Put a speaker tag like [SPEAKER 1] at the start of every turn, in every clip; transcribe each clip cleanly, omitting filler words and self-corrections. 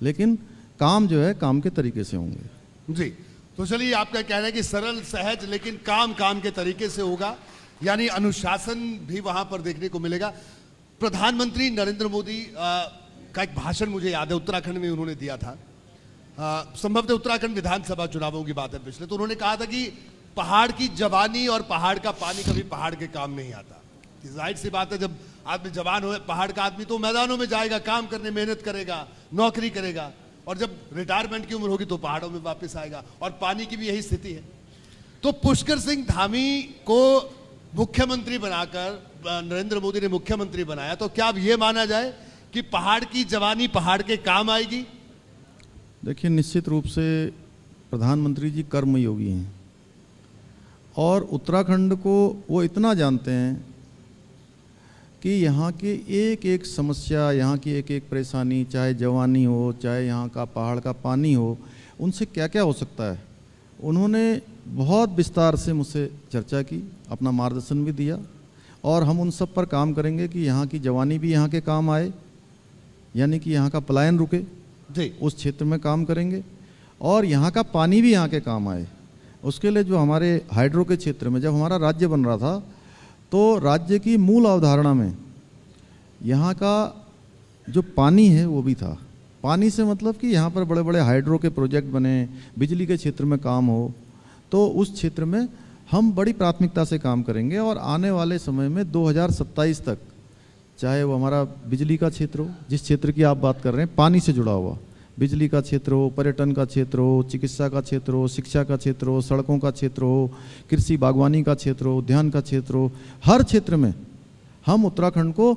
[SPEAKER 1] लेकिन काम जो है काम के तरीके से होंगे।
[SPEAKER 2] जी, तो चलिए आपका कहना है कि सरल सहज लेकिन काम काम के तरीके से होगा, यानी अनुशासन भी वहां पर देखने को मिलेगा। प्रधानमंत्री नरेंद्र मोदी का एक भाषण मुझे याद है, उत्तराखंड में उन्होंने दिया था, संभवतः उत्तराखंड विधानसभा चुनावों की बात है पिछले, तो उन्होंने कहा था कि पहाड़ की जवानी और पहाड़ का पानी कभी पहाड़ के काम नहीं आता। जाहिर सी बात है, जब आदमी जवान हो, पहाड़ का आदमी तो मैदानों में जाएगा, काम करने, मेहनत करेगा, नौकरी करेगा, और जब रिटायरमेंट की उम्र होगी तो पहाड़ों में वापस आएगा। और पानी की भी यही स्थिति है। तो पुष्कर सिंह धामी को मुख्यमंत्री बनाकर नरेंद्र मोदी ने मुख्यमंत्री बनाया, तो क्या अब यह माना जाए कि पहाड़ की जवानी पहाड़ के काम आएगी?
[SPEAKER 1] देखिए, निश्चित रूप से प्रधानमंत्री जी कर्मयोगी हैं और उत्तराखंड को वो इतना जानते हैं कि यहाँ की एक एक समस्या, यहाँ की एक एक परेशानी, चाहे जवानी हो, चाहे यहाँ का पहाड़ का पानी हो, उनसे क्या क्या हो सकता है। उन्होंने बहुत विस्तार से मुझसे चर्चा की, अपना मार्गदर्शन भी दिया, और हम उन सब पर काम करेंगे कि यहाँ की जवानी भी यहाँ के काम आए, यानी कि यहाँ का पलायन रुके
[SPEAKER 2] जी,
[SPEAKER 1] उस क्षेत्र में काम करेंगे, और यहाँ का पानी भी यहाँ के काम आए। उसके लिए जो हमारे हाइड्रो के क्षेत्र में जब हमारा राज्य बन रहा था, तो राज्य की मूल अवधारणा में यहाँ का जो पानी है वो भी था। पानी से मतलब कि यहाँ पर बड़े बड़े हाइड्रो के प्रोजेक्ट बने, बिजली के क्षेत्र में काम हो, तो उस क्षेत्र में हम बड़ी प्राथमिकता से काम करेंगे। और आने वाले समय में 2027 तक, चाहे वो हमारा बिजली का क्षेत्र हो, जिस क्षेत्र की आप बात कर रहे हैं, पानी से जुड़ा हुआ, बिजली का क्षेत्र हो, पर्यटन का क्षेत्र हो, चिकित्सा का क्षेत्र हो, शिक्षा का क्षेत्र हो, सड़कों का क्षेत्र हो, कृषि बागवानी का क्षेत्र हो, उद्यान का क्षेत्र हो, हर क्षेत्र में हम उत्तराखंड को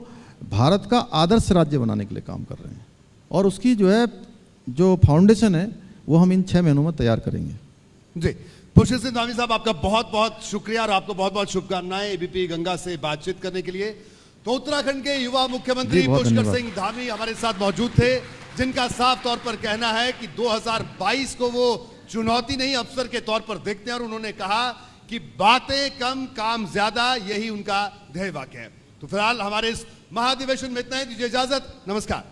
[SPEAKER 1] भारत का आदर्श राज्य बनाने के लिए काम कर रहे हैं। और उसकी जो फाउंडेशन है वो हम इन 6 महीनों में तैयार करेंगे।
[SPEAKER 2] जी, पुष्कर सिंह धामी साहब, आपका बहुत बहुत शुक्रिया और आपको बहुत बहुत शुभकामनाएं एबीपी गंगा से बातचीत करने के लिए। तो उत्तराखंड के युवा मुख्यमंत्री पुष्कर सिंह धामी हमारे साथ मौजूद थे, जिनका साफ तौर पर कहना है कि 2022 को वो चुनौती नहीं अवसर के तौर पर देखते हैं, और उन्होंने कहा कि बातें कम काम ज्यादा, यही उनका ध्येय वाक्य है। तो फिलहाल हमारे इस महाधिवेशन में इतना ही, दीजिए इजाजत, नमस्कार।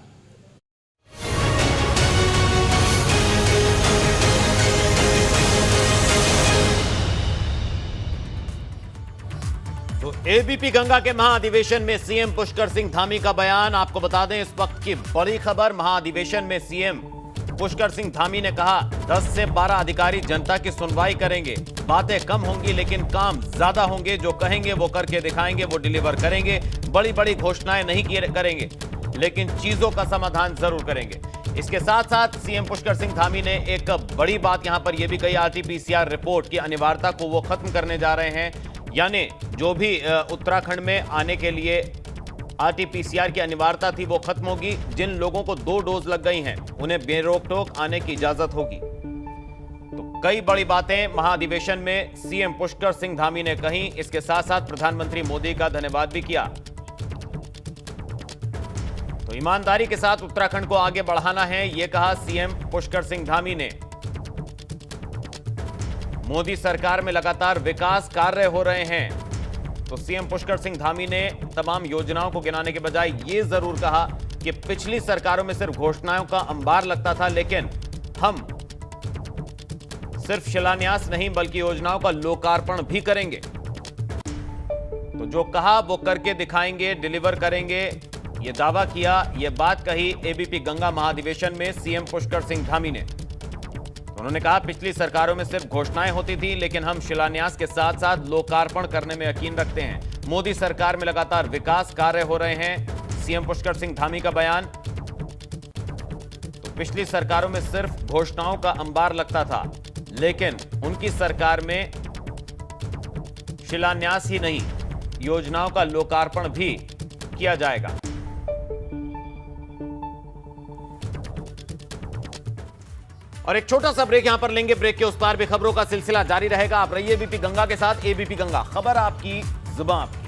[SPEAKER 3] तो एबीपी गंगा के महाधिवेशन में सीएम पुष्कर सिंह धामी का बयान। आपको बता दें इस वक्त की बड़ी खबर, महाधिवेशन में सीएम पुष्कर सिंह धामी ने कहा 10 से 12 अधिकारी जनता की सुनवाई करेंगे, बातें कम होंगी लेकिन काम ज्यादा होंगे, जो कहेंगे वो करके दिखाएंगे, वो डिलीवर करेंगे, बड़ी बड़ी घोषणाएं नहीं करेंगे लेकिन चीजों का समाधान जरूर करेंगे। इसके साथ साथ सीएम पुष्कर सिंह धामी ने एक बड़ी बात यहां पर यह भी कही, आरटीपीसीआर रिपोर्ट की अनिवार्यता को वो खत्म करने जा रहे हैं, यानी जो भी उत्तराखंड में आने के लिए आरटीपीसीआर की अनिवार्यता थी वो खत्म होगी। जिन लोगों को 2 डोज लग गई हैं उन्हें बेरोक टोक आने की इजाजत होगी। तो कई बड़ी बातें महाधिवेशन में सीएम पुष्कर सिंह धामी ने कही। इसके साथ साथ प्रधानमंत्री मोदी का धन्यवाद भी किया। तो ईमानदारी के साथ उत्तराखंड को आगे बढ़ाना है, यह कहा सीएम पुष्कर सिंह धामी ने। मोदी सरकार में लगातार विकास कार्य हो रहे हैं। तो सीएम पुष्कर सिंह धामी ने तमाम योजनाओं को गिनाने के बजाय यह जरूर कहा कि पिछली सरकारों में सिर्फ घोषणाओं का अंबार लगता था, लेकिन हम सिर्फ शिलान्यास नहीं बल्कि योजनाओं का लोकार्पण भी करेंगे। तो जो कहा वो करके दिखाएंगे, डिलीवर करेंगे, ये दावा किया, ये बात कही एबीपी गंगा महाधिवेशन में सीएम पुष्कर सिंह धामी ने। उन्होंने कहा पिछली सरकारों में सिर्फ घोषणाएं होती थी, लेकिन हम शिलान्यास के साथ साथ लोकार्पण करने में यकीन रखते हैं। मोदी सरकार में लगातार विकास कार्य हो रहे हैं, सीएम पुष्कर सिंह धामी का बयान। तो पिछली सरकारों में सिर्फ घोषणाओं का अंबार लगता था, लेकिन उनकी सरकार में शिलान्यास ही नहीं, योजनाओं का लोकार्पण भी किया जाएगा। और एक छोटा सा ब्रेक यहां पर लेंगे, ब्रेक के उस पार भी खबरों का सिलसिला जारी रहेगा। आप रहिए एबीपी गंगा के साथ। एबीपी गंगा, खबर आपकी, जुबान आपकी।